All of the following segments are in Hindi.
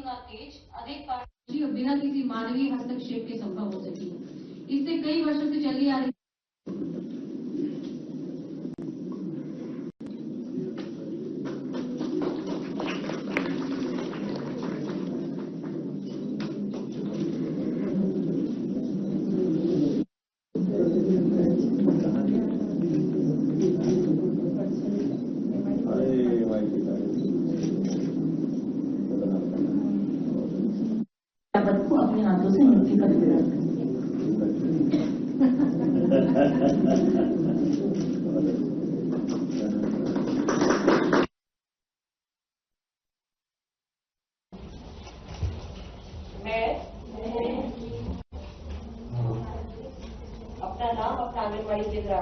का तेज अधिक पारदर्शी और बिना किसी मानवीय हस्तक्षेप के संभव हो सकी। इससे कई वर्षों से चली आ रही को अपने हाथों से मुक्ति पत्र प्रदान अपना नाम अपना आंगनबाड़ी केंद्र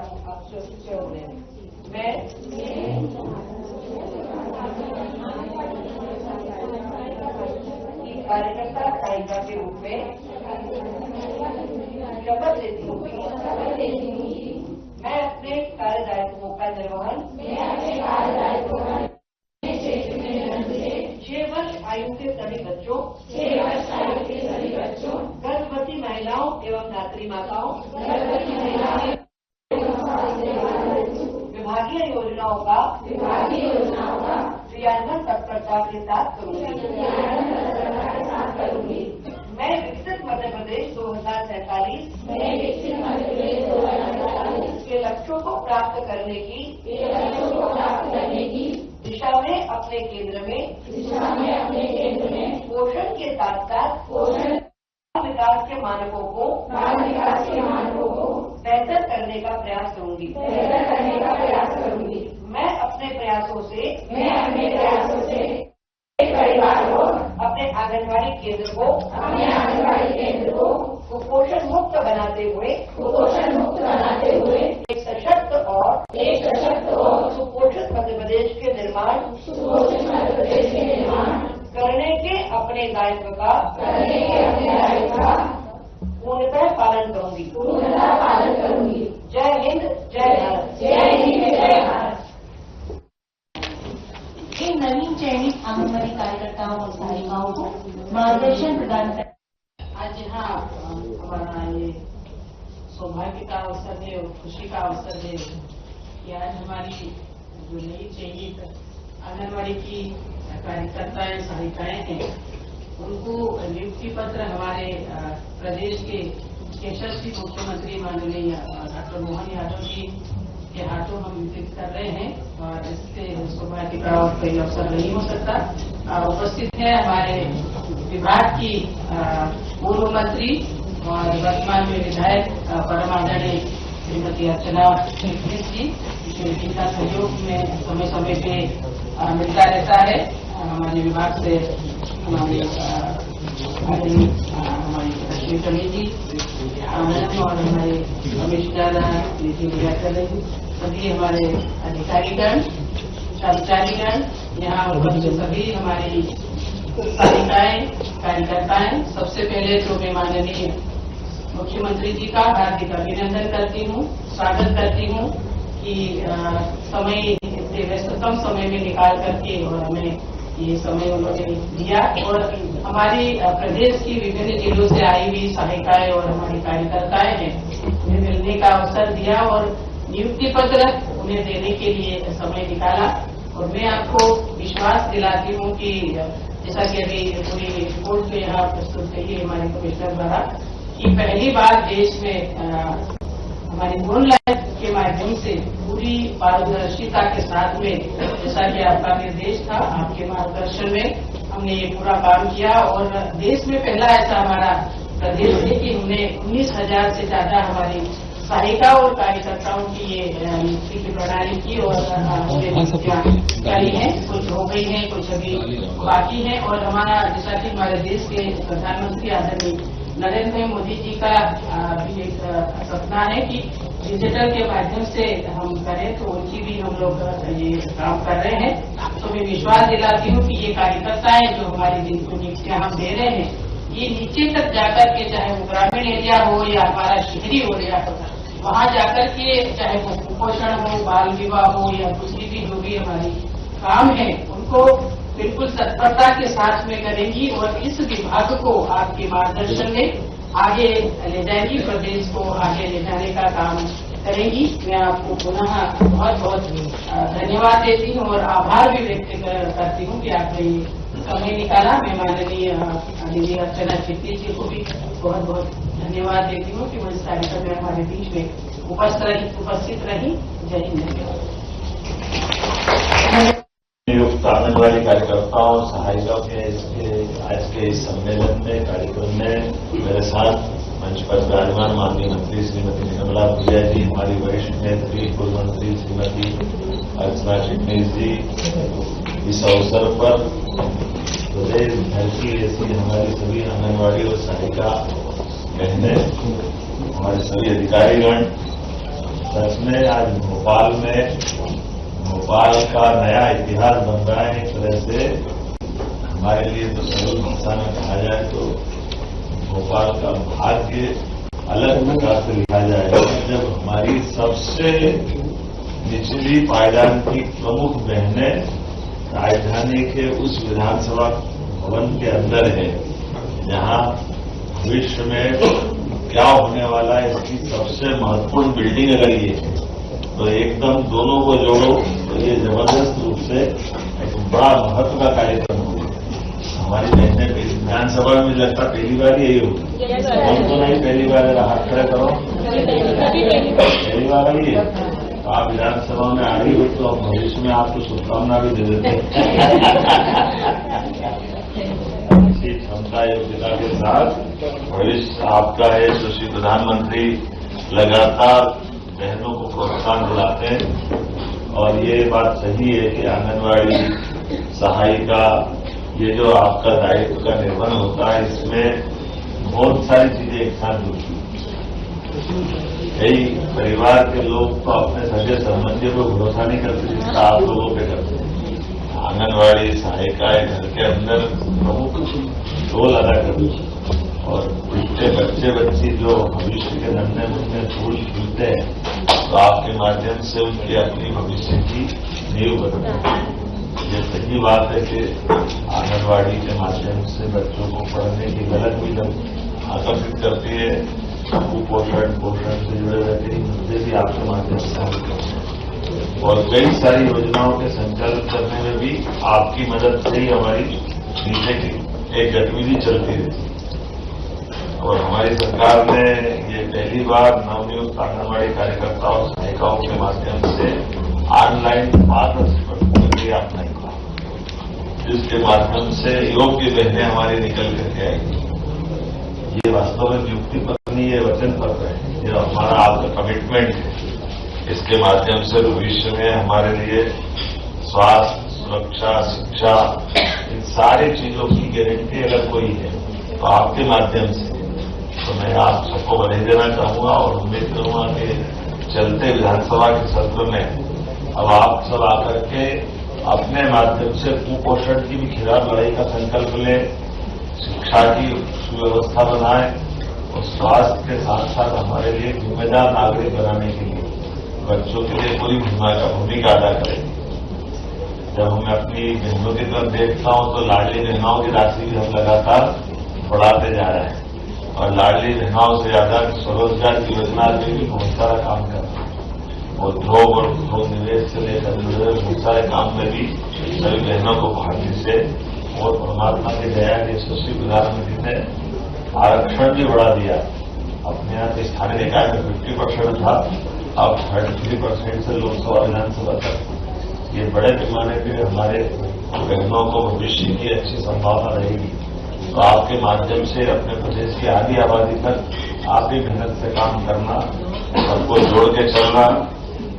मैं कार्यकर्ता सहायिका के रूप में शपथ लेती हूँ मैं अपने कार्य दायित्वों का निर्वहन 6 वर्ष आयु के सभी बच्चों गर्भवती महिलाओं एवं धात्री माताओं विभागीय योजनाओं का क्रियान्वयन तत्परता के साथ करूंगी। मैं विकसित मध्य प्रदेश 2047 के लक्ष्यों को प्राप्त करने की दिशा में अपने केंद्र में पोषण के साथ साथ विकास के मानकों को बेहतर करने का प्रयास करूंगी। मैं अपने प्रयासों से परिवार को अपने आंगनबाड़ी केंद्र को कुपोषण मुक्त बनाते हुए एक सशक्त और सुपोषित मध्य प्रदेश के निर्माण करने के अपने दायित्व का पूर्णतः पालन करूंगी। जय हिंद, जय भारत। इन नवीन चयनित आंगनबाड़ी कार्यकर्ताओं और सहायिकाओं को मार्गदर्शन प्रदान कर आज यहाँ हमारा ये सौभाग्य का अवसर है और खुशी का अवसर है कि आज हमारी जो नई चयनित आंगनबाड़ी की कार्यकर्ताएं सहायिकाएं हैं उनको नियुक्ति पत्र हमारे प्रदेश के यशस्वी मुख्यमंत्री माननीय डॉक्टर मोहन यादव जी के हाथों हम वितरित कर रहे हैं और इससे सौभाग्य का और कोई अवसर नहीं हो सकता। उपस्थित है हमारे विभाग की पूर्व मंत्री और वर्तमान में विधायक परम आदरणीय श्रीमती अर्चना जी जिनका सहयोग में समय समय पे मिलता रहता है। हमारे विभाग से हमारी लक्ष्मी कमेटी और हमारे कमिश्नर नीति सभी हमारे अधिकारीगण कर्मचारीगण यहाँ उपस्थित सभी हमारी सहायिकाएं कार्यकर्ताएं सबसे पहले तो मैं माननीय मुख्यमंत्री जी का हार्दिक अभिनंदन करती हूँ, स्वागत करती हूँ कि समय इतने व्यस्ततम समय में निकाल करके और हमें ये समय उन्होंने दिया और हमारी प्रदेश की विभिन्न जिलों से आई हुई सहायिकाएं और हमारी कार्यकर्ताएं हैं उन्हें मिलने का अवसर दिया और नियुक्ति पत्र उन्हें देने के लिए समय निकाला। और मैं आपको विश्वास दिलाती हूँ कि जैसा कि अभी पूरी रिपोर्ट में यहाँ प्रस्तुत कही है हमारे कमिश्नर द्वारा कि पहली बार देश में हमारी मूनलाइट के माध्यम से पूरी पारदर्शिता के साथ में जैसा कि आपका निर्देश था आपके मार्गदर्शन में हमने ये पूरा काम किया और देश में पहला ऐसा हमारा प्रदेश है कि हमने 19,000 से ज्यादा हमारी सहायिका और कार्यकर्ताओं की ये नियुक्ति की प्रणाली की और जारी है, कुछ हो गई है, कुछ अभी बाकी है। और हमारा जैसा कि हमारे देश के प्रधानमंत्री आदरणीय नरेंद्र मोदी जी का भी एक सपना है कि डिजिटल के माध्यम से हम करें, तो उनकी भी हम लोग ये काम कर रहे हैं। तो मैं विश्वास दिलाती हूँ कि ये कार्यकर्ताएं जो हमारी जिनको नियुक्तियां हम दे रहे हैं ये नीचे तक जाकर के चाहे वो ग्रामीण एरिया हो या हमारा शहरी एरिया हो वहाँ जाकर के चाहे वो कुपोषण हो, बाल विवाह हो या दूसरी भी जो भी हमारी काम है उनको बिल्कुल तत्परता के साथ में करेंगी और इस विभाग को आपके मार्गदर्शन में आगे ले जाएंगी, प्रदेश को आगे ले जाने का काम करेंगी। मैं आपको पुनः बहुत बहुत धन्यवाद देती हूँ और आभार भी व्यक्त करती हूँ कि आपने ये समय निकाला। मैं माननीय दीदी अर्चना चिट्टी जी को भी बहुत बहुत धन्यवाद देती हूँ कि वो इस कार्यक्रम में हमारे बीच में उपस्थित रही। जय हिंद, धन्यवाद। नियुक्त आंगनबाड़ी कार्यकर्ताओं सहायिकाओं के आज के इस सम्मेलन में कार्यक्रम में मेरे साथ मंच पर विराजमान माननीय मंत्री श्रीमती निर्मला भूरिया जी, हमारी वरिष्ठ नेत्री पूर्व मंत्री श्रीमती अर्चना चिटनीस जी, इस अवसर पर प्रदेश भर की ऐसी हमारी सभी आंगनबाड़ी और सहायिका बहनें, हमारे सभी अधिकारीगण, सच में आज भोपाल का नया इतिहास बन रहा है। एक तरह से हमारे लिए तो सरल भाषा में कहा जाए तो भोपाल का भाग्य अलग प्रकार से लिखा जाएगा जब हमारी सबसे निचली पायदान की प्रमुख बहनें राजधानी के उस विधानसभा भवन के अंदर है जहां भविष्य में क्या होने वाला है इसकी सबसे महत्वपूर्ण बिल्डिंग अगर ये है तो एकदम दोनों को जोड़ो तो ये जबरदस्त रूप से एक बड़ा महत्व का कार्यक्रम होगा। हमारी बहनें विधानसभा में लगता पहली बार यही होगी। कौन तो नहीं पहली बार हाथ खड़े करो, पहली बार आई है तो आप विधानसभा में आ रही हो तो अब भविष्य में आपको शुभकामना भी दे देते इसी क्षमता योग्यता के साथ भविष्य आपका है। सुश्री प्रधानमंत्री लगातार बहनों को प्रोत्साहन दिलाते हैं और ये बात सही है कि आंगनबाड़ी सहायिका ये जो आपका दायित्व का निर्वहन होता है इसमें बहुत सारी चीजें एक साथ जुड़ती हैं। कई परिवार के लोग तो अपने सगे संबंधियों पर भरोसा नहीं करते जिसका आप लोगों पे करते हैं। आंगनबाड़ी सहायिकाएं घर के अंदर प्रमुख रोल अदा करती हैं और उनके बच्चे जो भविष्य के नन्हे मुन्ने फूल खिलते हैं तो आपके माध्यम से उनकी अपनी भविष्य की नींव बनती है। ये सही बात है कि आंगनबाड़ी के माध्यम से बच्चों को पढ़ने की गलत भी आकर्षित करती है। कुपोषण पोषण से जुड़े रहते हैं मुद्दे भी आपके माध्यम से हल करते हैं और कई सारी योजनाओं के संचालन करने में भी आपकी मदद से ही हमारी नीचे की एक गतिविधि चलती रहती है। और हमारी सरकार ने ये पहली बार नवनियुक्त आंगनबाड़ी कार्यकर्ताओं और सहायिकाओं के माध्यम से ऑनलाइन पारदर्शी प्रक्रिया अपनाई, जिसके माध्यम से योग्य बहनें हमारी निकल करके आएंगी। ये वास्तव में नियुक्ति पत्र नहीं, ये वचन पत्र है, ये हमारा आपका कमिटमेंट है। इसके माध्यम से भविष्य में हमारे लिए स्वास्थ्य, सुरक्षा, शिक्षा, इन सारी चीजों की गारंटी अगर कोई है तो आपके माध्यम से तो मैं आप सबको बधाई देना चाहूंगा और उम्मीद करूंगा कि चलते विधानसभा के सत्र में अब आप सब आकर के अपने माध्यम से कुपोषण की भी खिलाफ लड़ाई का संकल्प लें, शिक्षा की सुव्यवस्था बनाएं और स्वास्थ्य के साथ साथ हमारे लिए जिम्मेदार नागरिक बनाने के लिए बच्चों के लिए पूरी भूमिका अदा करें। जब मैं अपनी बहनों की तरफ देखता हूं तो लाडली बहनाओं की राशि भी हम लगातार बढ़ाते जा रहे हैं और लाडली बहनाओं से ज्यादा स्वरोजगार की योजना में भी बहुत सारा काम कर रहे हैं और उद्योग और उद्योग निवेश से लेकर जुड़े हुए बहुत सारे काम में भी सभी बहनों को भाग्य से और परमात्मा की दया के सुश्री प्रधानमंत्री ने आरक्षण भी बढ़ा दिया। अपने यहाँ के स्थानीय निकाय में 50% था, अब 33% से लोकसभा विधानसभा तक ये बड़े पैमाने पर हमारे बहनों को भविष्य की अच्छी संभावना रहेगी। तो आपके माध्यम से अपने प्रदेश की आधी आबादी तक आप ही मेहनत से काम करना, सबको जोड़ के चलना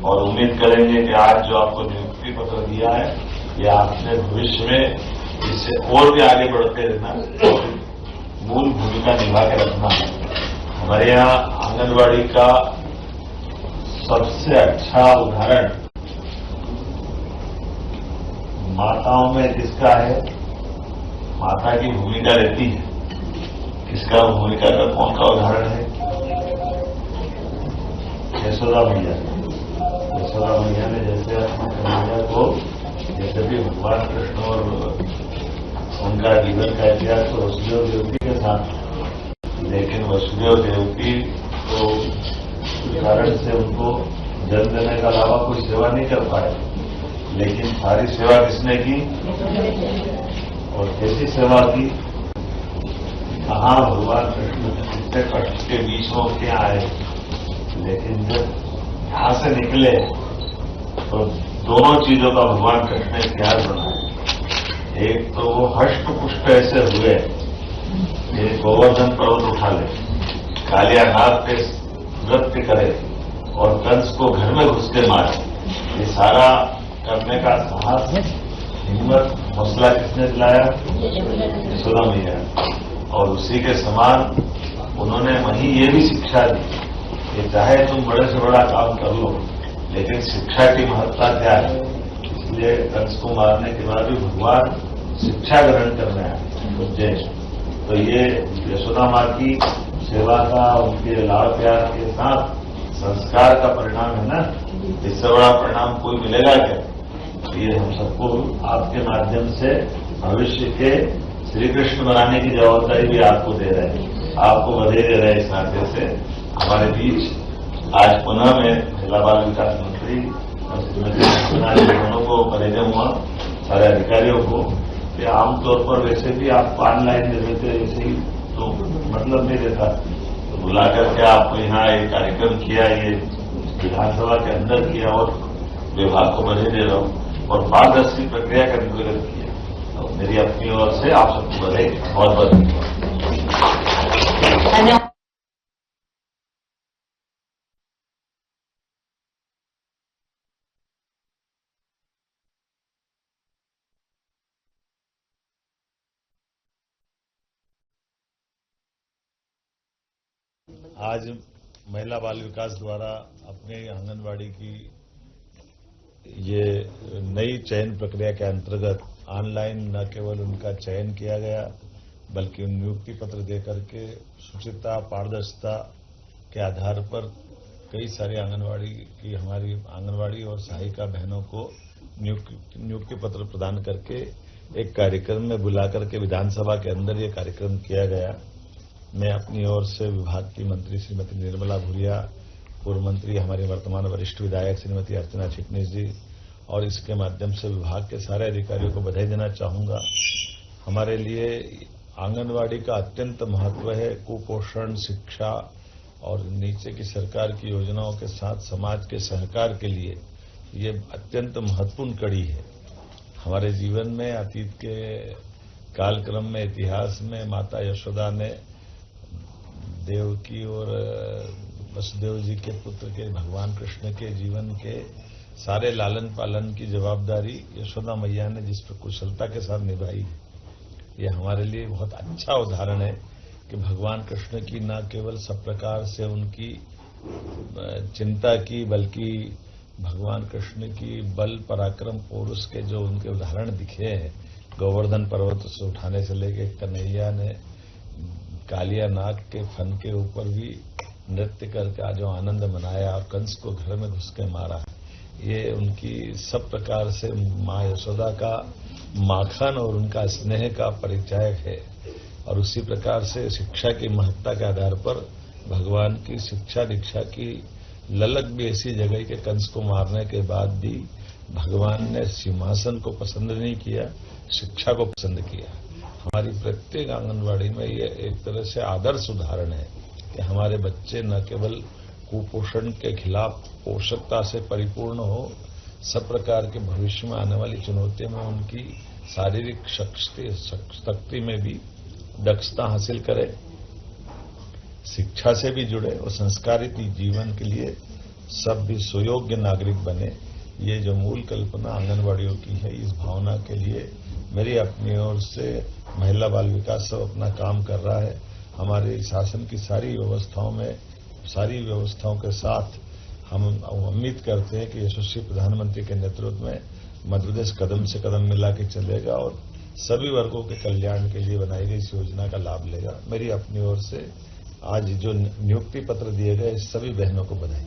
और उम्मीद करेंगे कि आज जो आपको नियुक्ति पत्र दिया है ये आपने भविष्य में इससे और भी आगे बढ़ते रहना, मूल भूमिका निभा के रखना है। हमारे यहाँ आंगनबाड़ी का सबसे अच्छा उदाहरण माताओं में किसका है, माता की भूमिका रहती है, किसका भूमिका का कौन का उदाहरण है? यशोदा मैया। यशोदा मैया ने जैसे अपने कन्हैया को जैसे भी भगवान कृष्ण और उनका जीवन का इतिहास तो वसुदेव देवकी के साथ, लेकिन वसुदेव देवकी तो कारण से उनको जन्म देने के अलावा कोई सेवा नहीं कर पाए, लेकिन सारी सेवा किसने की और कैसी सेवा की, कहाँ भगवान कृष्ण कितने कष्ट के बीच में क्या आए, लेकिन जब यहां से निकले तो दोनों चीजों का भगवान कृष्ण ने इतिहास बनाया। एक तो वो हष्ट पुष्ट ऐसे हुए कि गोवर्धन पर्वत उठा ले, कालिया नाग पे नृत्य करे और कंस को घर में घुस के मारे। ये सारा करने का साहस, हिम्मत, हौसला किसने दिलाया? यशोदा मैया। और उसी के समान उन्होंने वहीं ये भी शिक्षा दी कि चाहे तुम बड़े से बड़ा काम कर लो, लेकिन शिक्षा की महत्ता क्या है। इसलिए कंस को मारने के बाद भी भगवान शिक्षा ग्रहण करने आए उज्जैन। तो ये यशोदा माँ की सेवा का, उनके लाड़ प्यार के साथ संस्कार का परिणाम है ना। इससे बड़ा परिणाम कोई मिलेगा क्या? तो ये हम सबको आपके माध्यम से भविष्य के श्री कृष्ण बनाने की जवाबदारी भी आपको दे रहे हैं, आपको बधाई दे रहे हैं। इस नाते से हमारे बीच आज पुनः में महिला बाल विकास मंत्री और श्रीमती दोनों को बधाई हुआ, सारे अधिकारियों को। ये आमतौर पर वैसे भी आपको ऑनलाइन दे देते, ऐसे ही तो मतलब नहीं देता, तो बुला करके आपको यहाँ एक कार्यक्रम किया, ये विधानसभा के अंदर किया और विभाग को बधाई दे रहा हूँ और पारदर्शी प्रक्रिया का निर्गत किया। तो मेरी अपनी ओर से आप सबको बधाई, बहुत बहुत धन्यवाद। आज महिला बाल विकास द्वारा अपने आंगनबाड़ी की ये नई चयन प्रक्रिया के अंतर्गत ऑनलाइन न केवल उनका चयन किया गया, बल्कि नियुक्ति पत्र देकर के शुचिता, पारदर्शिता के आधार पर कई सारी आंगनबाड़ी की, हमारी आंगनबाड़ी और सहायिका बहनों को नियुक्ति पत्र प्रदान करके एक कार्यक्रम में बुला करके विधानसभा के अंदर ये कार्यक्रम किया गया। मैं अपनी ओर से विभाग की मंत्री श्रीमती निर्मला भूरिया, पूर्व मंत्री हमारे वर्तमान वरिष्ठ विधायक श्रीमती अर्चना चिटनीस जी और इसके माध्यम से विभाग के सारे अधिकारियों को बधाई देना चाहूंगा। हमारे लिए आंगनवाड़ी का अत्यंत महत्व है। कुपोषण, शिक्षा और नीचे की सरकार की योजनाओं के साथ समाज के सहकार के लिए ये अत्यंत महत्वपूर्ण कड़ी है। हमारे जीवन में अतीत के कालक्रम में, इतिहास में माता यशोदा ने देवकी और वसुदेव जी के पुत्र के भगवान कृष्ण के जीवन के सारे लालन पालन की जवाबदारी यशोदा मैया ने जिस कुशलता के साथ निभाई, ये हमारे लिए बहुत अच्छा उदाहरण है कि भगवान कृष्ण की न केवल सब प्रकार से उनकी चिंता की, बल्कि भगवान कृष्ण की बल पराक्रम पौरुष के जो उनके उदाहरण दिखे हैं, गोवर्धन पर्वत से उठाने से लेके कन्हैया ने कालिया नाग के फन के ऊपर भी नृत्य करके जो आनंद मनाया और कंस को घर में घुस के मारा, ये उनकी सब प्रकार से माँ यशोदा का माखन और उनका स्नेह का परिचय है। और उसी प्रकार से शिक्षा की महत्ता के आधार पर भगवान की शिक्षा दीक्षा की ललक भी ऐसी जगह के कंस को मारने के बाद भी भगवान ने सिंहासन को पसंद नहीं किया, शिक्षा को पसंद किया। हमारी प्रत्येक आंगनवाड़ी में ये एक तरह से आदर्श उदाहरण है कि हमारे बच्चे न केवल कुपोषण के खिलाफ पोषकता से परिपूर्ण हो, सब प्रकार के भविष्य में आने वाली चुनौतियों में उनकी शारीरिक शक्ति में भी दक्षता हासिल करें, शिक्षा से भी जुड़े और संस्कारित जीवन के लिए सब भी सुयोग्य नागरिक बने। ये जो मूल कल्पना आंगनबाड़ियों की है, इस भावना के लिए मेरी अपनी ओर से महिला बाल विकास सब अपना काम कर रहा है। हमारे शासन की सारी व्यवस्थाओं के साथ हम उम्मीद करते हैं कि यशस्वी प्रधानमंत्री के नेतृत्व में मध्य प्रदेश कदम से कदम मिला के चलेगा और सभी वर्गों के कल्याण के लिए बनाई गई इस योजना का लाभ लेगा। मेरी अपनी ओर से आज जो नियुक्ति पत्र दिए गए सभी बहनों को बधाई।